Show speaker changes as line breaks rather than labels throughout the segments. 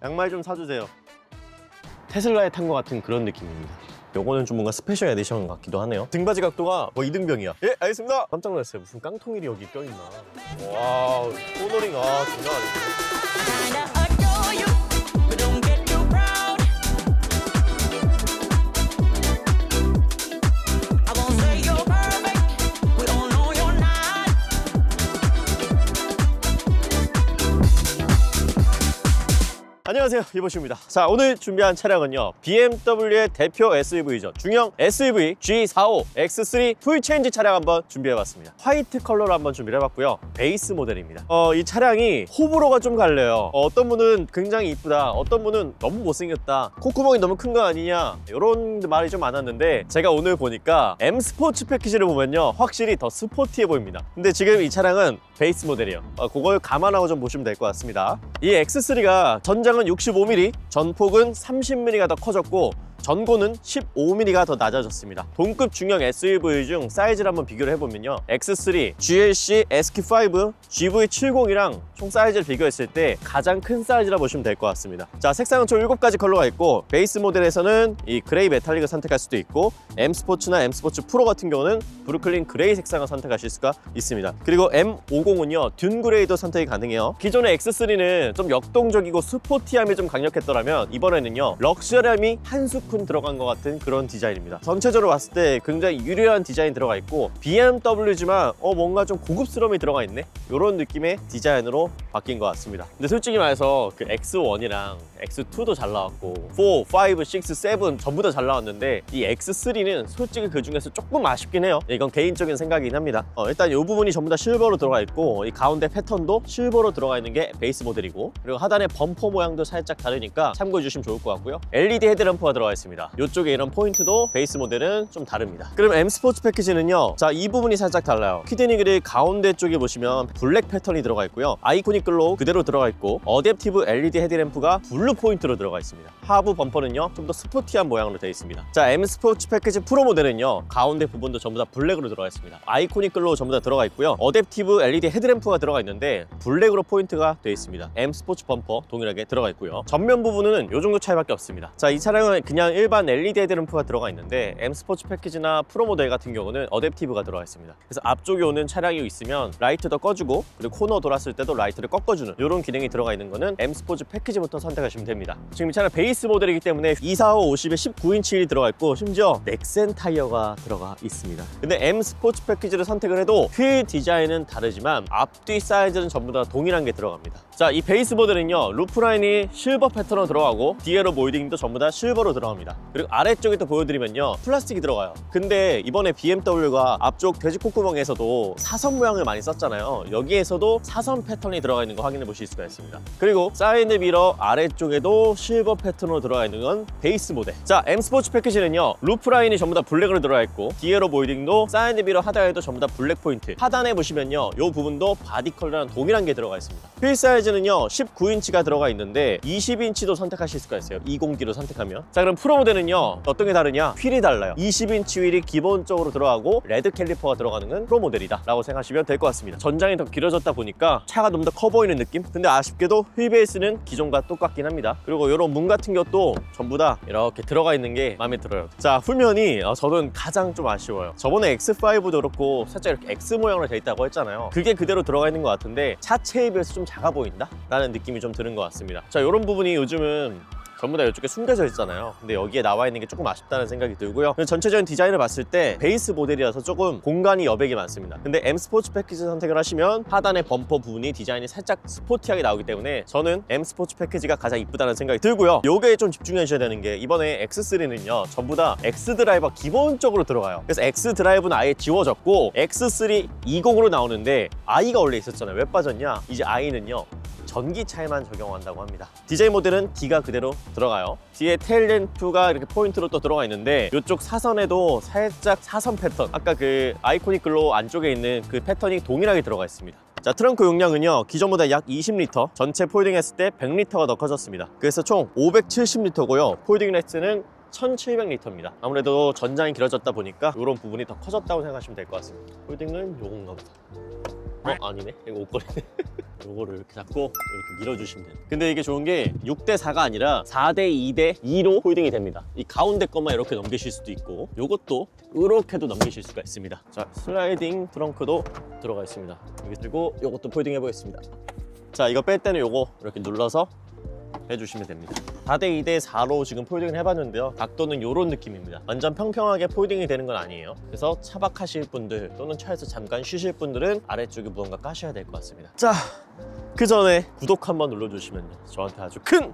양말 좀 사주세요. 테슬라에 탄 것 같은 그런 느낌입니다. 요거는 좀 뭔가 스페셜 에디션 같기도 하네요. 등받이 각도가 뭐 이등병이야. 예, 알겠습니다. 깜짝 놀랐어요. 무슨 깡통일이 여기 껴있나. 와우, 코너링 장난 아닌데. 안녕하세요, 이보시입니다. 자, 오늘 준비한 차량은요, BMW의 대표 SUV죠. 중형 SUV G45 X3 풀체인지 차량 한번 준비해봤습니다. 화이트 컬러로 한번 준비를 해봤고요. 베이스 모델입니다. 이 차량이 호불호가 좀 갈려요. 어떤 분은 굉장히 이쁘다, 어떤 분은 너무 못생겼다, 콧구멍이 너무 큰 거 아니냐, 이런 말이 좀 많았는데, 제가 오늘 보니까 M 스포츠 패키지를 보면요, 확실히 더 스포티해 보입니다. 근데 지금 이 차량은 베이스 모델이에요. 그걸 감안하고 좀 보시면 될 것 같습니다. 이 X3가 전장은 65mm, 전폭은 30mm가 더 커졌고 전고는 15mm가 더 낮아졌습니다. 동급 중형 SUV 중 사이즈를 한번 비교를 해보면요, X3, GLC, SQ5, GV70이랑 총 사이즈를 비교했을 때 가장 큰 사이즈라 보시면 될 것 같습니다. 자, 색상은 총 7가지 컬러가 있고, 베이스 모델에서는 이 그레이 메탈릭을 선택할 수도 있고, M 스포츠나 M 스포츠 프로 같은 경우는 브루클린 그레이 색상을 선택하실 수가 있습니다. 그리고 M50은요, 듄 그레이도 선택이 가능해요. 기존의 X3는 좀 역동적이고 스포티함이 좀 강력했더라면, 이번에는요, 럭셔리함이 한 스푼 들어간 것 같은 그런 디자인입니다. 전체적으로 봤을 때 굉장히 유려한 디자인 들어가 있고, BMW지만 뭔가 좀 고급스러움이 들어가 있네, 이런 느낌의 디자인으로 바뀐 것 같습니다. 근데 솔직히 말해서 그 X1이랑 X2도 잘 나왔고 4, 5, 6, 7 전부 다 잘 나왔는데, 이 X3는 솔직히 그 중에서 조금 아쉽긴 해요. 이건 개인적인 생각이긴 합니다. 일단 이 부분이 전부 다 실버로 들어가 있고, 이 가운데 패턴도 실버로 들어가 있는 게 베이스 모델이고, 그리고 하단의 범퍼 모양도 살짝 다르니까 참고해 주시면 좋을 것 같고요. LED 헤드램프가 들어가 있습니다. 이쪽에 이런 포인트도 베이스 모델은 좀 다릅니다. 그럼 M 스포츠 패키지는요, 자, 이 부분이 살짝 달라요. 키드니 그릴 가운데 쪽에 보시면 블랙 패턴이 들어가 있고요, 아이코닉 글로우 그대로 들어가 있고, 어댑티브 LED 헤드램프가 블루 포인트로 들어가 있습니다. 하부 범퍼는요, 좀 더 스포티한 모양으로 되어 있습니다. 자, M 스포츠 패키지 프로 모델은요, 가운데 부분도 전부 다 블랙으로 들어가 있습니다. 아이코닉 글로우 전부 다 들어가 있고요, 어댑티브 LED 헤드램프가 들어가 있는데 블랙으로 포인트가 되어 있습니다. M 스포츠 범퍼 동일하게 들어가 있고요. 전면 부분은 이 정도 차이밖에 없습니다. 자, 이 차량은 그냥 일반 LED 헤드램프가 들어가 있는데, M 스포츠 패키지나 프로 모델 같은 경우는 어댑티브가 들어가 있습니다. 그래서 앞쪽에 오는 차량이 있으면 라이트도 꺼주고, 그리고 코너 돌았을 때도 라이트를 꺾어주는 이런 기능이 들어가 있는 거는 M 스포츠 패키지부터 선택하시면 됩니다. 지금 이 차량 베이스 모델이기 때문에 245, 50에 19인치 휠이 들어가 있고, 심지어 넥센 타이어가 들어가 있습니다. 근데 M 스포츠 패키지를 선택을 해도 휠 디자인은 다르지만 앞뒤 사이즈는 전부 다 동일한 게 들어갑니다. 자, 이 베이스 모델은요, 루프라인이 실버 패턴으로 들어가고, 디에로 모이딩도 전부 다 실버로 들어갑니다. 그리고 아래쪽에 또 보여드리면요, 플라스틱이 들어가요. 근데 이번에 BMW가 앞쪽 돼지 콧구멍에서도 사선 모양을 많이 썼잖아요. 여기에서도 사선 패턴이 들어가 있는 거 확인해 보실 수가 있습니다. 그리고 사이드 미러 아래쪽에도 실버 패턴으로 들어가 있는 건 베이스 모델. 자, M 스포츠 패키지는요, 루프라인이 전부 다 블랙으로 들어가 있고, 디에로 모이딩도 사이드 미러 하단에도 전부 다 블랙 포인트, 하단에 보시면요, 이 부분도 바디 컬러랑 동일한 게 들어가 있습니다. 휠 사이즈는요, 19인치가 들어가 있는데 20인치도 선택하실 수가 있어요, 20D로 선택하면. 자, 그럼 프로 모델은요, 어떤 게 다르냐? 휠이 달라요. 20인치 휠이 기본적으로 들어가고, 레드 캘리퍼가 들어가는 건 프로 모델이다 라고 생각하시면 될 것 같습니다. 전장이 더 길어졌다 보니까 차가 좀 더 커 보이는 느낌? 근데 아쉽게도 휠 베이스는 기존과 똑같긴 합니다. 그리고 이런 문 같은 것도 전부 다 이렇게 들어가 있는 게 마음에 들어요. 자, 후면이 저는 가장 좀 아쉬워요. 저번에 X5도 그렇고 살짝 이렇게 X 모양으로 되어 있다고 했잖아요. 그게 그대로 들어가 있는 것 같은데 차체에 비해서 좀 작아 보인다? 라는 느낌이 좀 드는 것 같습니다. 자, 이런 부분이 요즘은 전부 다 이쪽에 숨겨져 있잖아요. 근데 여기에 나와 있는 게 조금 아쉽다는 생각이 들고요. 전체적인 디자인을 봤을 때 베이스 모델이라서 조금 공간이 여백이 많습니다. 근데 M 스포츠 패키지 선택을 하시면 하단의 범퍼 부분이 디자인이 살짝 스포티하게 나오기 때문에 저는 M 스포츠 패키지가 가장 이쁘다는 생각이 들고요. 요게 좀 집중해 주셔야 되는 게, 이번에 X3는요, 전부 다 X 드라이버 기본적으로 들어가요. 그래서 X 드라이브는 아예 지워졌고, X3 20으로 나오는데 I가 원래 있었잖아요. 왜 빠졌냐? 이제 I는요, 전기차에만 적용한다고 합니다. 디자인 모델은 D가 그대로 들어가요. 뒤에 테일 램프가 이렇게 포인트로 또 들어가 있는데, 이쪽 사선에도 살짝 사선 패턴, 아까 그 아이코닉 글로우 안쪽에 있는 그 패턴이 동일하게 들어가 있습니다. 자, 트렁크 용량은요, 기존보다 약 20리터, 전체 폴딩 했을 때 100리터가 더 커졌습니다. 그래서 총 570리터고요 폴딩 레스는 1700리터입니다. 아무래도 전장이 길어졌다 보니까 이런 부분이 더 커졌다고 생각하시면 될 것 같습니다. 폴딩은 요건가 보다. 아니네. 이거 옷걸이네. 요거를 이렇게 잡고 이렇게 밀어주시면 돼요. 근데 이게 좋은 게 6대4가 아니라 4대2대2로 홀딩이 됩니다. 이 가운데 것만 이렇게 넘기실 수도 있고 요것도 이렇게도 넘기실 수가 있습니다. 자, 슬라이딩 트렁크도 들어가 있습니다. 그리고 요것도 폴딩 해보겠습니다. 자, 이거 뺄 때는 요거 이렇게 눌러서 해주시면 됩니다. 4대2대4로 지금 폴딩을 해봤는데요. 각도는 이런 느낌입니다. 완전 평평하게 폴딩이 되는 건 아니에요. 그래서 차박하실 분들 또는 차에서 잠깐 쉬실 분들은 아래쪽에 무언가 까셔야 될 것 같습니다. 자, 그 전에 구독 한번 눌러주시면요, 저한테 아주 큰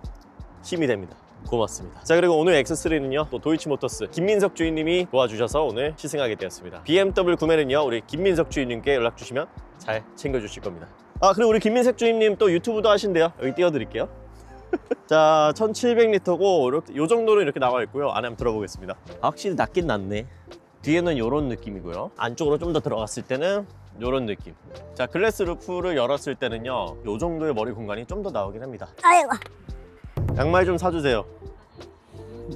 힘이 됩니다. 고맙습니다. 자, 그리고 오늘 X3는요 또 도이치모터스 김민석 주인님이 도와주셔서 오늘 시승하게 되었습니다. BMW 구매는요 우리 김민석 주인님께 연락 주시면 잘 챙겨주실 겁니다. 아, 그리고 우리 김민석 주인님 또 유튜브도 하신대요. 여기 띄워드릴게요. 자, 1700리터고 이렇게, 요 정도로 이렇게 나와 있고요. 안에 한번 들어보겠습니다. 확실히 낮긴 낮네. 뒤에는 이런 느낌이고요. 안쪽으로 좀 더 들어갔을 때는 이런 느낌. 자, 글래스 루프를 열었을 때는요 요 정도의 머리 공간이 좀 더 나오긴 합니다.
아이고.
양말 좀 사주세요.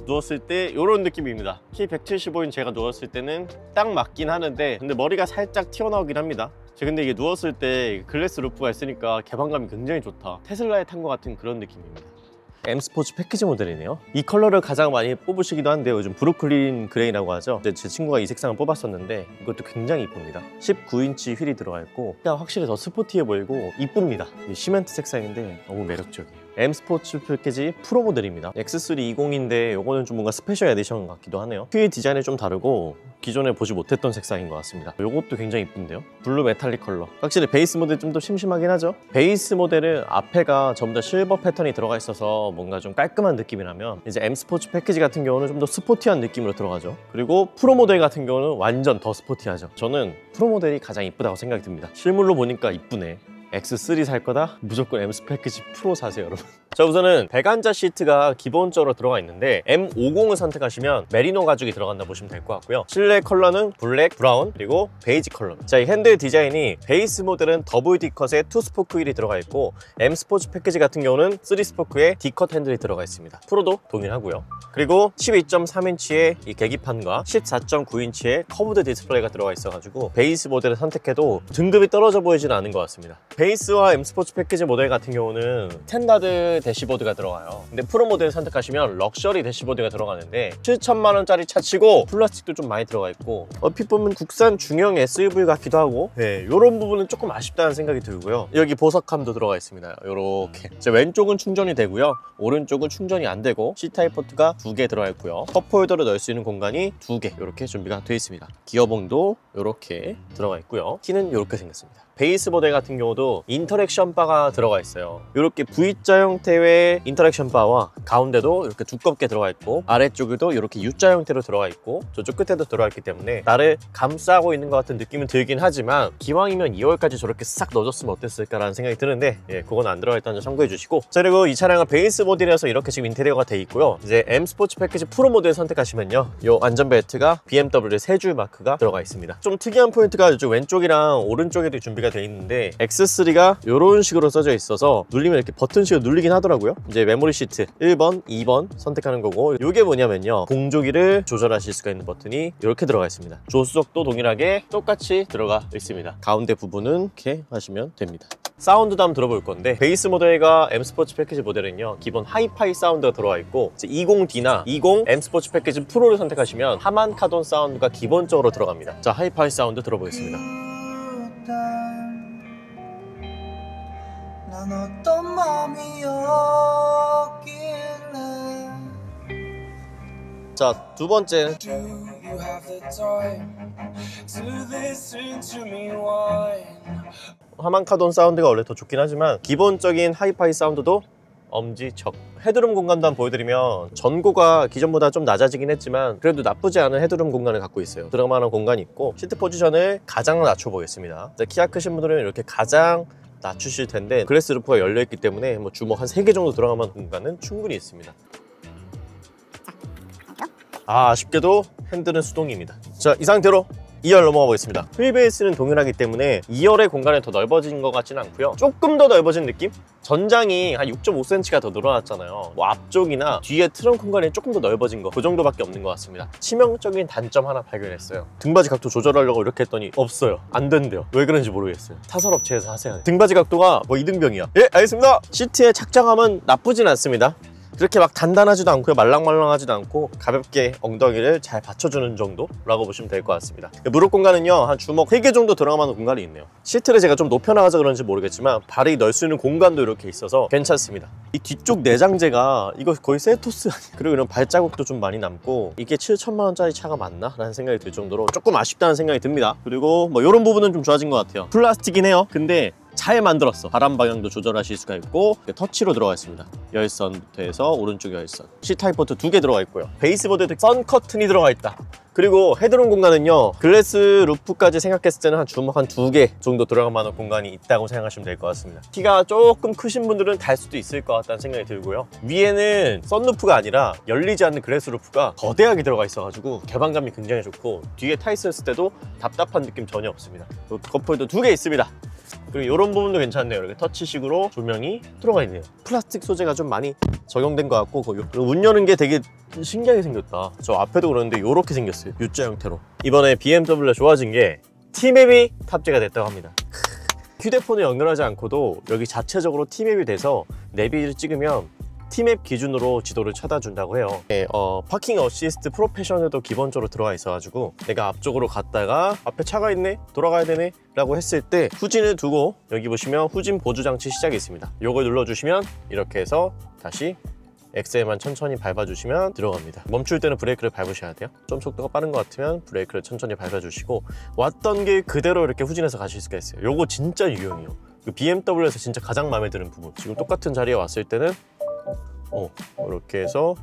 누웠을 때 이런 느낌입니다. 키 175인 제가 누웠을 때는 딱 맞긴 하는데 근데 머리가 살짝 튀어나오긴 합니다. 근데 이게 누웠을 때 글래스 루프가 있으니까 개방감이 굉장히 좋다. 테슬라에 탄 것 같은 그런 느낌입니다. M 스포츠 패키지 모델이네요. 이 컬러를 가장 많이 뽑으시기도 한데요. 요즘 브루클린 그레이라고 하죠. 근데 제 친구가 이 색상을 뽑았었는데 이것도 굉장히 이쁩니다. 19인치 휠이 들어가 있고 그냥 확실히 더 스포티해 보이고 이쁩니다. 시멘트 색상인데 너무 매력적이에요. M 스포츠 패키지 프로 모델입니다. X3 20인데 요거는 좀 뭔가 스페셜 에디션 같기도 하네요. 휠 디자인이 좀 다르고 기존에 보지 못했던 색상인 것 같습니다. 요것도 굉장히 이쁜데요. 블루 메탈릭 컬러. 확실히 베이스 모델 좀 더 심심하긴 하죠. 베이스 모델은 앞에가 전부 다 실버 패턴이 들어가 있어서 뭔가 좀 깔끔한 느낌이라면 이제 M 스포츠 패키지 같은 경우는 좀 더 스포티한 느낌으로 들어가죠. 그리고 프로 모델 같은 경우는 완전 더 스포티하죠. 저는 프로 모델이 가장 이쁘다고 생각이 듭니다. 실물로 보니까 이쁘네. X3 살 거다? 무조건 M 스포츠 패키지 프로 사세요, 여러분. 자, 우선은 배관자 시트가 기본적으로 들어가 있는데 M50을 선택하시면 메리노 가죽이 들어간다 보시면 될 것 같고요. 실내 컬러는 블랙, 브라운, 그리고 베이지 컬러입니다. 자, 이 핸들 디자인이 베이스 모델은 더블 D컷에 2스포크 휠이 들어가 있고 M 스포츠 패키지 같은 경우는 3스포크에 D컷 핸들이 들어가 있습니다. 프로도 동일하고요. 그리고 12.3인치의 이 계기판과 14.9인치의 커브드 디스플레이가 들어가 있어가지고 베이스 모델을 선택해도 등급이 떨어져 보이지는 않은 것 같습니다. 베이스와 M 스포츠 패키지 모델 같은 경우는 스탠다드 대시보드가 들어가요. 근데 프로 모델 선택하시면 럭셔리 대시보드가 들어가는데 7천만 원짜리 차치고 플라스틱도 좀 많이 들어가 있고 얼핏 보면 국산 중형 SUV 같기도 하고 이런 부분은 조금 아쉽다는 생각이 들고요. 여기 보석함도 들어가 있습니다. 이렇게 왼쪽은 충전이 되고요. 오른쪽은 충전이 안 되고 C타입 포트가 2개 들어가 있고요. 컵홀더를 넣을 수 있는 공간이 2개 이렇게 준비가 되어 있습니다. 기어봉도 이렇게 들어가 있고요. 키는 이렇게 생겼습니다. 베이스 모델 같은 경우도 인터랙션 바가 들어가 있어요. 이렇게 V자 형태의 인터랙션 바와 가운데도 이렇게 두껍게 들어가 있고 아래쪽에도 이렇게 U자 형태로 들어가 있고 저쪽 끝에도 들어가 있기 때문에 나를 감싸고 있는 것 같은 느낌은 들긴 하지만 기왕이면 2월까지 저렇게 싹 넣어줬으면 어땠을까라는 생각이 드는데 그건 안 들어가 있다는 점 참고해 주시고 자, 그리고 이 차량은 베이스 모델이라서 이렇게 지금 인테리어가 돼 있고요. 이제 M 스포츠 패키지 프로 모델 선택하시면요, 이 안전벨트가 BMW 3줄 마크가 들어가 있습니다. 좀 특이한 포인트가 이쪽 왼쪽이랑 오른쪽에도 준비가 돼 있는데 X3가 이런 식으로 써져 있어서 눌리면 이렇게 버튼식으로 눌리긴 하더라고요. 이제 메모리 시트 1번, 2번 선택하는 거고 이게 뭐냐면요, 공조기를 조절하실 수가 있는 버튼이 이렇게 들어가 있습니다. 조수석도 동일하게 똑같이 들어가 있습니다. 가운데 부분은 이렇게 하시면 됩니다. 사운드도 한번 들어볼 건데 베이스 모델과 M 스포츠 패키지 모델은요 기본 하이파이 사운드가 들어와 있고 20D나 20 M 스포츠 패키지 프로를 선택하시면 하만 카돈 사운드가 기본적으로 들어갑니다. 자, 하이파이 사운드 들어보겠습니다. 난 어떤 마음이었길래. 자, 두 번째. 하만카돈 사운드가 원래 더 좋긴 하지만 기본적인 하이파이 사운드도 엄지척. 헤드룸 공간도 한번 보여드리면 전고가 기존보다 좀 낮아지긴 했지만 그래도 나쁘지 않은 헤드룸 공간을 갖고 있어요. 들어가만한 공간이 있고 시트 포지션을 가장 낮춰 보겠습니다. 키가 크신 분들은 이렇게 가장 낮추실 텐데 글래스 루프가 열려있기 때문에 뭐 주먹 한 3개 정도 들어가면 공간은 충분히 있습니다. 아쉽게도 핸들은 수동입니다. 자, 이 상태로 2열 넘어가 보겠습니다. 휠베이스는 동일하기 때문에 2열의 공간이 더 넓어진 것 같지는 않고요. 조금 더 넓어진 느낌? 전장이 한 6.5cm가 더 늘어났잖아요. 뭐 앞쪽이나 뒤에 트렁크 공간이 조금 더 넓어진 거, 그 정도밖에 없는 것 같습니다. 치명적인 단점 하나 발견했어요. 등받이 각도 조절하려고 이렇게 했더니 없어요. 안 된대요. 왜 그런지 모르겠어요. 타설업체에서 하세요. 등받이 각도가 뭐 이등병이야. 예, 알겠습니다. 시트의 착장감은 나쁘진 않습니다. 그렇게 막 단단하지도 않고요, 말랑말랑하지도 않고 가볍게 엉덩이를 잘 받쳐주는 정도라고 보시면 될 것 같습니다. 무릎 공간은요, 한 주먹 3개 정도 들어가는 공간이 있네요. 시트를 제가 좀 높여나가서 그런지 모르겠지만 발이 넣을 수 있는 공간도 이렇게 있어서 괜찮습니다. 이 뒤쪽 내장재가 이거 거의 셀토스 아니야? 그리고 이런 발자국도 좀 많이 남고 이게 7천만 원짜리 차가 맞나? 라는 생각이 들 정도로 조금 아쉽다는 생각이 듭니다. 그리고 뭐 이런 부분은 좀 좋아진 것 같아요. 플라스틱이긴 해요. 근데 잘 만들었어. 바람 방향도 조절하실 수가 있고 터치로 들어가 있습니다. 열선부터 해서 오른쪽 열선, C타입 포트 2개 들어가 있고요. 베이스보드에도 선 커튼이 들어가 있다. 그리고 헤드룸 공간은요, 글래스 루프까지 생각했을 때는 한 주먹 한 2개 정도 들어갈 만한 공간이 있다고 생각하시면 될 것 같습니다. 키가 조금 크신 분들은 달 수도 있을 것 같다는 생각이 들고요. 위에는 썬루프가 아니라 열리지 않는 글래스 루프가 거대하게 들어가 있어가지고 개방감이 굉장히 좋고 뒤에 타 있었을 때도 답답한 느낌 전혀 없습니다. 컵홀더 2개 있습니다. 그리고 이런 부분도 괜찮네요. 이렇게 터치식으로 조명이 들어가 있네요. 플라스틱 소재가 좀 많이 적용된 것 같고, 문 여는 게 되게 신기하게 생겼다. 저 앞에도 그러는데 이렇게 생겼어요. U자 형태로. 이번에 BMW가 좋아진 게 T맵이 탑재가 됐다고 합니다. 휴대폰을 연결하지 않고도 여기 자체적으로 T맵이 돼서 내비를 찍으면 T맵 기준으로 지도를 찾아준다고 해요. 네, 파킹 어시스트 프로페셔널도 기본적으로 들어와 있어가지고 내가 앞쪽으로 갔다가 앞에 차가 있네? 돌아가야 되네? 라고 했을 때 후진을 두고 여기 보시면 후진 보조 장치 시작이 있습니다. 요걸 눌러주시면 이렇게 해서 다시 엑셀만 천천히 밟아주시면 들어갑니다. 멈출 때는 브레이크를 밟으셔야 돼요. 좀 속도가 빠른 것 같으면 브레이크를 천천히 밟아주시고 왔던 길 그대로 이렇게 후진해서 가실 수가 있어요. 요거 진짜 유용해요. BMW에서 진짜 가장 마음에 드는 부분. 지금 똑같은 자리에 왔을 때는 이렇게 해서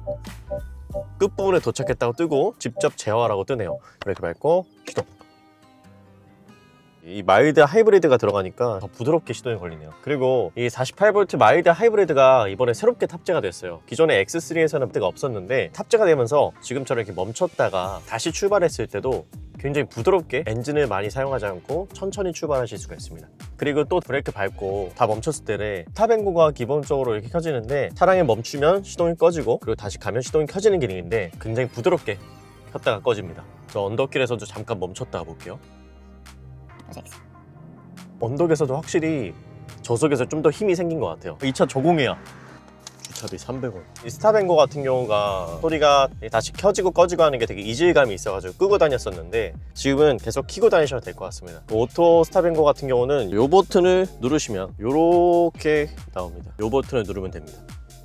끝부분에 도착했다고 뜨고 직접 제어하라고 뜨네요. 브레이크 밟고 시동. 이 마일드 하이브리드가 들어가니까 더 부드럽게 시동이 걸리네요. 그리고 이 48V 마일드 하이브리드가 이번에 새롭게 탑재가 됐어요. 기존에 X3에서는 그때가 없었는데 탑재가 되면서 지금처럼 이렇게 멈췄다가 다시 출발했을 때도 굉장히 부드럽게 엔진을 많이 사용하지 않고 천천히 출발하실 수가 있습니다. 그리고 또 브레이크 밟고 다 멈췄을 때에 스탑앤고가 기본적으로 이렇게 켜지는데 차량이 멈추면 시동이 꺼지고 그리고 다시 가면 시동이 켜지는 기능인데 굉장히 부드럽게 켰다가 꺼집니다. 저 언덕길에서도 잠깐 멈췄다가 볼게요. 언덕에서도 확실히 저속에서 좀 더 힘이 생긴 것 같아요. 이 차 저공해야 주차비 300원. 이 스탑앤고 같은 경우가 소리가 다시 켜지고 꺼지고 하는 게 되게 이질감이 있어가지고 끄고 다녔었는데 지금은 계속 켜고 다니셔도 될 것 같습니다. 오토 스탑앤고 같은 경우는 이 버튼을 누르시면 이렇게 나옵니다. 이 버튼을 누르면 됩니다.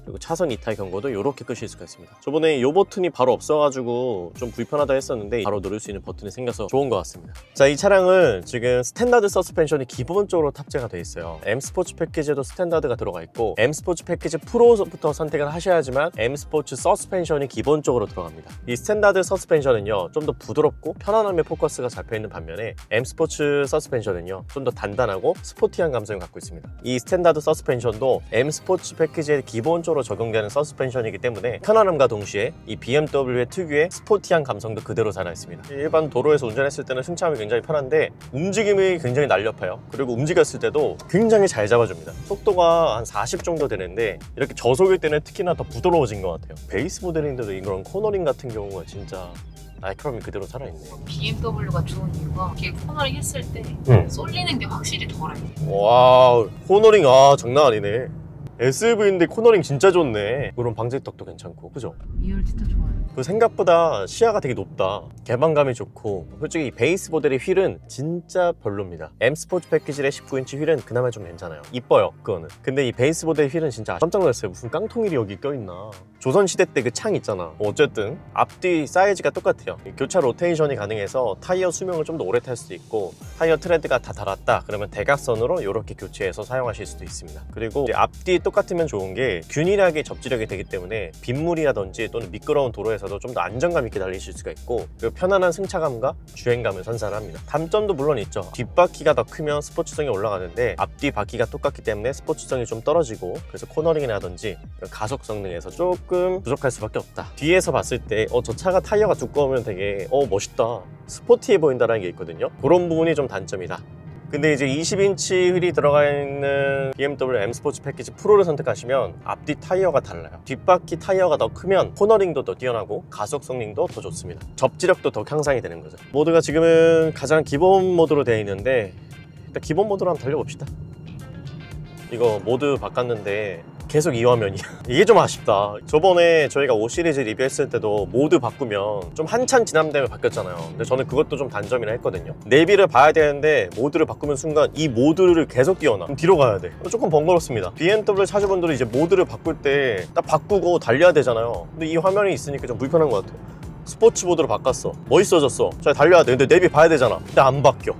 그리고 차선 이탈 경고도 이렇게 끄실 수가 있습니다. 저번에 이 버튼이 바로 없어가지고 좀 불편하다 했었는데 바로 누를 수 있는 버튼이 생겨서 좋은 것 같습니다. 자, 이 차량은 지금 스탠다드 서스펜션이 기본적으로 탑재가 되어 있어요. M 스포츠 패키지에도 스탠다드가 들어가 있고 M 스포츠 패키지 프로부터 선택을 하셔야지만 M 스포츠 서스펜션이 기본적으로 들어갑니다. 이 스탠다드 서스펜션은요, 좀 더 부드럽고 편안함에 포커스가 잡혀있는 반면에 M 스포츠 서스펜션은요, 좀 더 단단하고 스포티한 감성을 갖고 있습니다. 이 스탠다드 서스펜션도 M 스포츠 패키지에 기본적으로 적용되는 서스펜션이기 때문에 편안함과 동시에 이 BMW의 특유의 스포티한 감성도 그대로 살아있습니다. 일반 도로에서 운전했을 때는 승차감이 굉장히 편한데 움직임이 굉장히 날렵해요. 그리고 움직였을 때도 굉장히 잘 잡아줍니다. 속도가 한 40 정도 되는데 이렇게 저속일 때는 특히나 더 부드러워진 것 같아요. 베이스 모델인데도 이런 코너링 같은 경우가 진짜 날카로움이 그대로 살아있네.
BMW가 좋은 이유가 이렇게 코너링 했을 때 쏠리는 게 확실히 덜해요.
와우, 코너링 장난 아니네. SUV인데 코너링 진짜 좋네. 이런 방지턱도 괜찮고, 그죠?
2열 진짜 좋아요.
그 생각보다 시야가 되게 높다. 개방감이 좋고, 솔직히 이 베이스 모델의 휠은 진짜 별로입니다. M 스포츠 패키지의 19인치 휠은 그나마 좀 괜찮아요. 이뻐요, 그거는. 근데 이 베이스 모델 휠은 진짜 깜짝 놀랐어요. 무슨 깡통휠이 여기 껴있나. 조선시대 때 그 창 있잖아. 어쨌든 앞뒤 사이즈가 똑같아요. 교차 로테이션이 가능해서 타이어 수명을 좀 더 오래 탈 수도 있고, 타이어 트레드가 다 닳았다 그러면 대각선으로 이렇게 교체해서 사용하실 수도 있습니다. 그리고 앞뒤 똑같으면 좋은 게 균일하게 접지력이 되기 때문에 빗물이라든지 또는 미끄러운 도로에서도 좀 더 안정감 있게 달리실 수가 있고, 그리고 편안한 승차감과 주행감을 선사합니다. 단점도 물론 있죠. 뒷바퀴가 더 크면 스포츠성이 올라가는데 앞뒤 바퀴가 똑같기 때문에 스포츠성이 좀 떨어지고, 그래서 코너링이라든지 가속 성능에서 조금 부족할 수밖에 없다. 뒤에서 봤을 때 저 차가 타이어가 두꺼우면 되게 멋있다, 스포티해 보인다는 게 있거든요. 그런 부분이 좀 단점이다 근데 이제 20인치 휠이 들어가 있는 BMW M 스포츠 패키지 프로를 선택하시면 앞뒤 타이어가 달라요. 뒷바퀴 타이어가 더 크면 코너링도 더 뛰어나고 가속 성능도 더 좋습니다. 접지력도 더 향상이 되는 거죠. 모드가 지금은 가장 기본 모드로 되어 있는데 일단 기본 모드로 한번 달려봅시다. 이거 모드 바꿨는데 계속 이 화면이야. 이게 좀 아쉽다. 저번에 저희가 5 시리즈 리뷰했을 때도 모드 바꾸면 좀 한참 지난 다음에 바뀌었잖아요. 근데 저는 그것도 좀 단점이라 했거든요. 내비를 봐야 되는데 모드를 바꾸는 순간 이 모드를 계속 띄워놔. 그럼 뒤로 가야 돼. 조금 번거롭습니다. BMW 차주분들은 이제 모드를 바꿀 때 딱 바꾸고 달려야 되잖아요. 근데 이 화면이 있으니까 좀 불편한 것 같아요. 스포츠 모드로 바꿨어. 멋있어졌어. 잘 달려야 돼. 근데 내비 봐야 되잖아. 근데 안 바뀌어.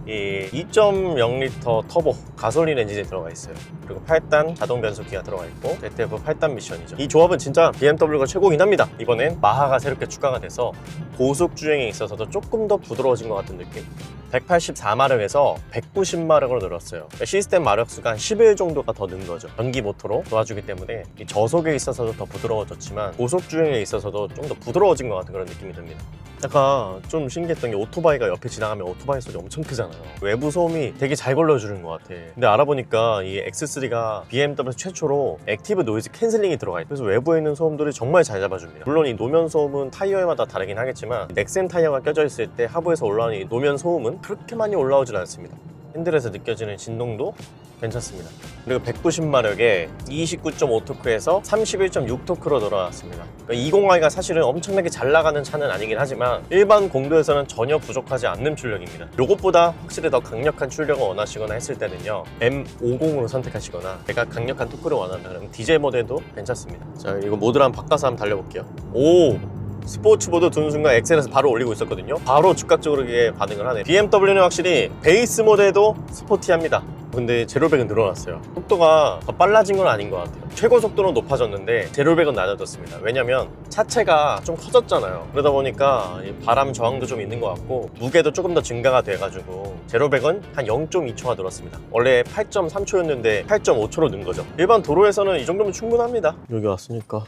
이 2.0L 터보 가솔린 엔진이 들어가 있어요. 그리고 8단 자동 변속기가 들어가 있고 ZF 8단 미션이죠. 이 조합은 진짜 BMW가 최고긴 합니다. 이번엔 마하가 새롭게 추가가 돼서 고속 주행에 있어서도 조금 더 부드러워진 것 같은 느낌. 184마력에서 190마력으로 늘었어요. 시스템 마력수가 한 11 정도가 더 는 거죠. 전기 모터로 도와주기 때문에 이 저속에 있어서도 더 부드러워졌지만 고속 주행에 있어서도 좀 더 부드러워진 것 같은 그런 느낌이 듭니다. 약간 좀 신기했던 게 오토바이가 옆에 지나가면 오토바이 소리 엄청 크잖아요. 외부 소음이 되게 잘 걸러주는 것 같아. 근데 알아보니까 이 X3가 BMW 최초로 액티브 노이즈 캔슬링이 들어가 있고 그래서 외부에 있는 소음들이 정말 잘 잡아줍니다. 물론 이 노면 소음은 타이어마다 다르긴 하겠지만 넥센 타이어가 껴져 있을 때 하부에서 올라오는 이 노면 소음은 그렇게 많이 올라오진 않습니다. 핸들에서 느껴지는 진동도 괜찮습니다. 그리고 190마력에 29.5토크에서 31.6토크로 돌아왔습니다. 그러니까 20i가 사실은 엄청나게 잘 나가는 차는 아니긴 하지만 일반 공도에서는 전혀 부족하지 않는 출력입니다. 이것보다 확실히 더 강력한 출력을 원하시거나 했을 때는요 M50으로 선택하시거나 내가 강력한 토크를 원한다 그러면 디젤 모델도 괜찮습니다. 자, 이거 모드를 한번 바꿔서 한번 달려볼게요. 오! 스포츠 모드 두는 순간 엑셀에서 바로 올리고 있었거든요. 바로 즉각적으로 이게 반응을 하네. BMW는 확실히 베이스 모델도 스포티합니다. 근데 제로백은 늘어났어요. 속도가 더 빨라진 건 아닌 것 같아요. 최고 속도는 높아졌는데 제로백은 낮아졌습니다. 왜냐면 차체가 좀 커졌잖아요. 그러다 보니까 바람 저항도 좀 있는 것 같고 무게도 조금 더 증가가 돼가지고 제로백은 한 0.2초가 늘었습니다. 원래 8.3초였는데 8.5초로 는 거죠. 일반 도로에서는 이 정도면 충분합니다. 여기 왔으니까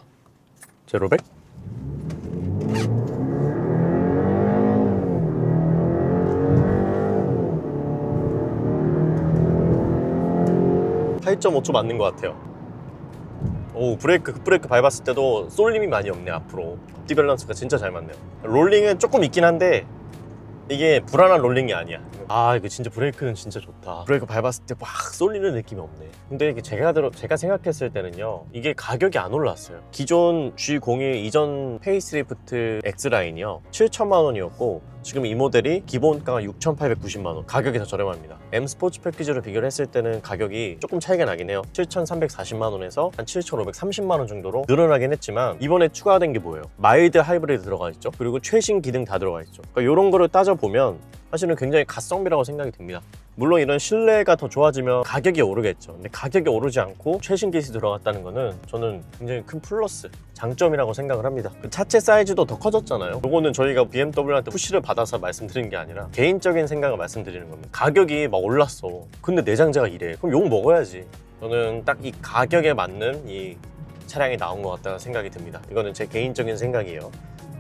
제로백? 8.5초 맞는 것 같아요. 오, 급브레이크 밟았을 때도 쏠림이 많이 없네. 앞으로 앞뒤 밸런스가 진짜 잘 맞네요. 롤링은 조금 있긴 한데 이게 불안한 롤링이 아니야. 아, 이거 진짜 브레이크는 진짜 좋다. 브레이크 밟았을 때 막 쏠리는 느낌이 없네. 근데 이게 제가 생각했을 때는요 이게 가격이 안 올랐어요. 기존 G01 이전 페이스리프트 X라인이요 7천만 원이었고 지금 이 모델이 기본가가 6,890만 원. 가격이 더 저렴합니다. M 스포츠 패키지로 비교를 했을 때는 가격이 조금 차이가 나긴 해요. 7,340만 원에서 한 7,530만 원 정도로 늘어나긴 했지만 이번에 추가된 게 뭐예요? 마일드 하이브리드 들어가 있죠. 그리고 최신 기능 다 들어가 있죠. 그러니까 이런 거를 따져보면 사실은 굉장히 가성비라고 생각이 듭니다. 물론 이런 실내가 더 좋아지면 가격이 오르겠죠. 근데 가격이 오르지 않고 최신 기술이 들어갔다는 거는 저는 굉장히 큰 플러스, 장점이라고 생각을 합니다. 그 차체 사이즈도 더 커졌잖아요. 이거는 저희가 BMW한테 푸시를 받아서 말씀드리는 게 아니라 개인적인 생각을 말씀드리는 겁니다. 가격이 막 올랐어. 근데 내장재가 이래. 그럼 욕 먹어야지. 저는 딱 이 가격에 맞는 이 차량이 나온 것 같다는 생각이 듭니다. 이거는 제 개인적인 생각이에요.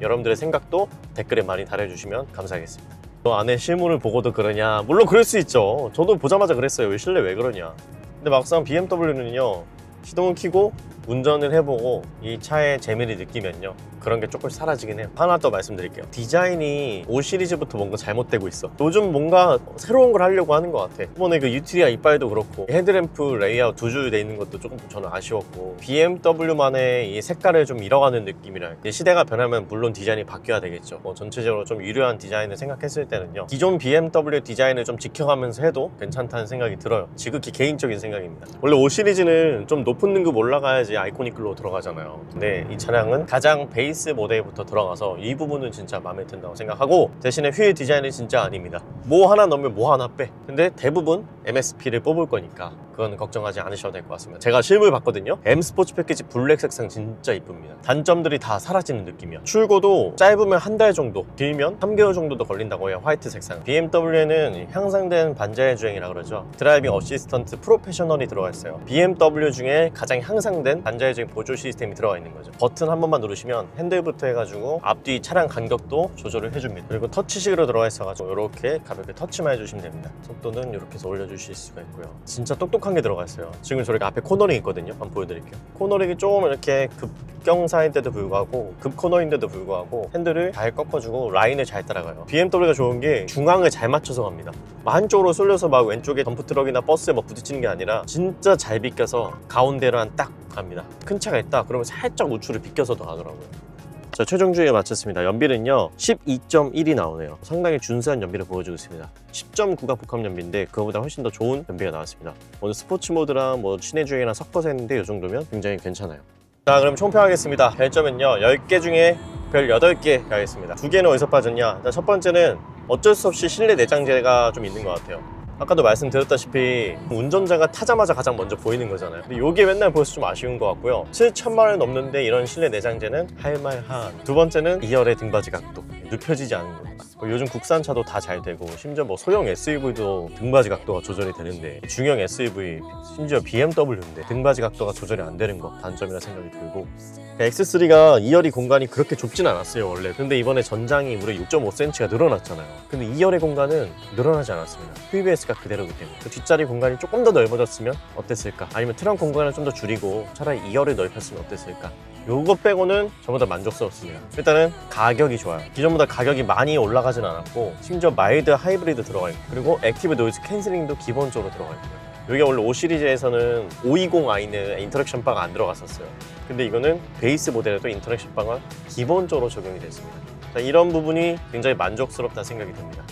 여러분들의 생각도 댓글에 많이 달아주시면 감사하겠습니다. 너 안에 실물을 보고도 그러냐? 물론 그럴 수 있죠. 저도 보자마자 그랬어요. 왜 실내 왜 그러냐? 근데 막상 BMW는요 시동을 켜고 운전을 해보고 이 차의 재미를 느끼면요 그런 게 조금씩 사라지긴 해요. 하나 더 말씀드릴게요. 디자인이 5 시리즈부터 뭔가 잘못되고 있어. 요즘 뭔가 새로운 걸 하려고 하는 것 같아. 이번에 그 유티리아 이빨도 그렇고 헤드램프 레이아웃 두 줄 돼 있는 것도 조금 저는 아쉬웠고 BMW만의 이 색깔을 좀 잃어가는 느낌이라. 시대가 변하면 물론 디자인이 바뀌어야 되겠죠. 전체적으로 좀 유려한 디자인을 생각했을 때는요 기존 BMW 디자인을 좀 지켜가면서 해도 괜찮다는 생각이 들어요. 지극히 개인적인 생각입니다. 원래 5 시리즈는 좀 높은 등급 올라가야지 아이코닉으로 들어가잖아요. 근데 이 차량은 가장 베이스 모델부터 들어가서 이 부분은 진짜 마음에 든다고 생각하고 대신에 휠 디자인은 진짜 아닙니다. 뭐 하나 넣으면 뭐 하나 빼. 근데 대부분 MSP를 뽑을 거니까 그건 걱정하지 않으셔도 될 것 같습니다. 제가 실물 봤거든요. M 스포츠 패키지 블랙 색상 진짜 이쁩니다. 단점들이 다 사라지는 느낌이야. 출고도 짧으면 한 달 정도, 길면 3개월 정도도 걸린다고 해요. 화이트 색상. BMW에는 향상된 반자의 주행이라 그러죠. 드라이빙 어시스턴트 프로페셔널이 들어가 있어요. BMW 중에 가장 향상된 반자의 주행 보조 시스템이 들어가 있는 거죠. 버튼 한 번만 누르시면 핸들부터 해가지고 앞뒤 차량 간격도 조절을 해줍니다. 그리고 터치식으로 들어가 있어가지고 이렇게 가볍게 터치만 해주시면 됩니다. 속도는 이렇게 해서 올려주실 수가 있고요. 진짜 똑똑한 게 들어가 있어요. 지금 저희가 앞에 코너링 있거든요. 한번 보여드릴게요. 코너링이 조금 이렇게 급경사인데도 불구하고 급코너인데도 불구하고 핸들을 잘 꺾어주고 라인을 잘 따라가요. BMW가 좋은 게 중앙을 잘 맞춰서 갑니다. 한쪽으로 쏠려서 막 왼쪽에 덤프트럭이나 버스에 막 부딪히는 게 아니라 진짜 잘 비껴서 가운데로만 딱 갑니다. 큰 차가 있다 그러면 살짝 우측을 비껴서 더 가더라고요. 자, 최종 주행에 마쳤습니다. 연비는요 12.1이 나오네요. 상당히 준수한 연비를 보여주고 있습니다. 10.9가 복합 연비인데 그거보다 훨씬 더 좋은 연비가 나왔습니다. 오늘 스포츠 모드랑 뭐 시내 주행이랑 섞어서 했는데 이 정도면 굉장히 괜찮아요. 자, 그럼 총평하겠습니다. 별점은요 10개 중에 별 8개 가겠습니다. 2개는 어디서 빠졌냐? 첫 번째는 어쩔 수 없이 실내 내장재가 좀 있는 것 같아요. 아까도 말씀드렸다시피 운전자가 타자마자 가장 먼저 보이는 거잖아요. 근데 이게 맨날 보여서 좀 아쉬운 것 같고요. 7천만 원 넘는데 이런 실내 내장재는 할만한. 두 번째는 2열의 등받이 각도 눕혀지지 않은 거. 요즘 국산차도 다 잘 되고 심지어 뭐 소형 SUV도 등받이 각도가 조절이 되는데 중형 SUV 심지어 BMW인데 등받이 각도가 조절이 안 되는 거 단점이라 생각이 들고, X3가 2열이 공간이 그렇게 좁진 않았어요 원래. 근데 이번에 전장이 무려 6.5cm가 늘어났잖아요. 근데 2열의 공간은 늘어나지 않았습니다. VBS가 그대로기 때문에 그 뒷자리 공간이 조금 더 넓어졌으면 어땠을까, 아니면 트렁크 공간을 좀 더 줄이고 차라리 2열을 넓혔으면 어땠을까. 요거 빼고는 전부 다 만족스럽습니다. 일단은 가격이 좋아요. 기존보다 가격이 많이 올라가진 않았고 심지어 마일드 하이브리드 들어가 있고 그리고 액티브 노이즈 캔슬링도 기본적으로 들어가 있고요. 이게 원래 5 시리즈에서는 520i는 인터랙션 바가 안 들어갔었어요. 근데 이거는 베이스 모델에도 인터랙션 바가 기본적으로 적용이 됐습니다. 자, 이런 부분이 굉장히 만족스럽다 생각이 듭니다.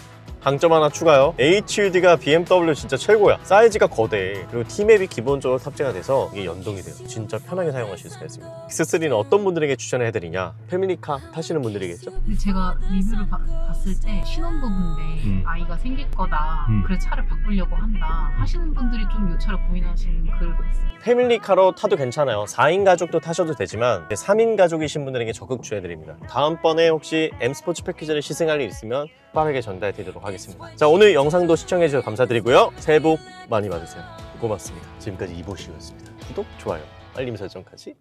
강점 하나 추가요. HUD가 BMW 진짜 최고야. 사이즈가 거대해. 그리고 T맵이 기본적으로 탑재가 돼서 이게 연동이 돼요. 진짜 편하게 사용하실 수가 있습니다. X3는 어떤 분들에게 추천을 해드리냐? 패밀리카 타시는 분들이겠죠?
근데 제가 리뷰를 봤을 때 신혼부부인데 아이가 생길 거다. 그래서 차를 바꾸려고 한다 하시는 분들이 좀 이 차를 고민하시는 글을 봤어요.
패밀리카로 타도 괜찮아요. 4인 가족도 타셔도 되지만 3인 가족이신 분들에게 적극 추천해드립니다. 다음번에 혹시 M스포츠 패키지를 시승할 일 있으면 빠르게 전달해 드리도록 하겠습니다. 자, 오늘 영상도 시청해 주셔서 감사드리고요. 새해 복 많이 받으세요. 고맙습니다. 지금까지 이보시였습니다. 구독, 좋아요, 알림 설정까지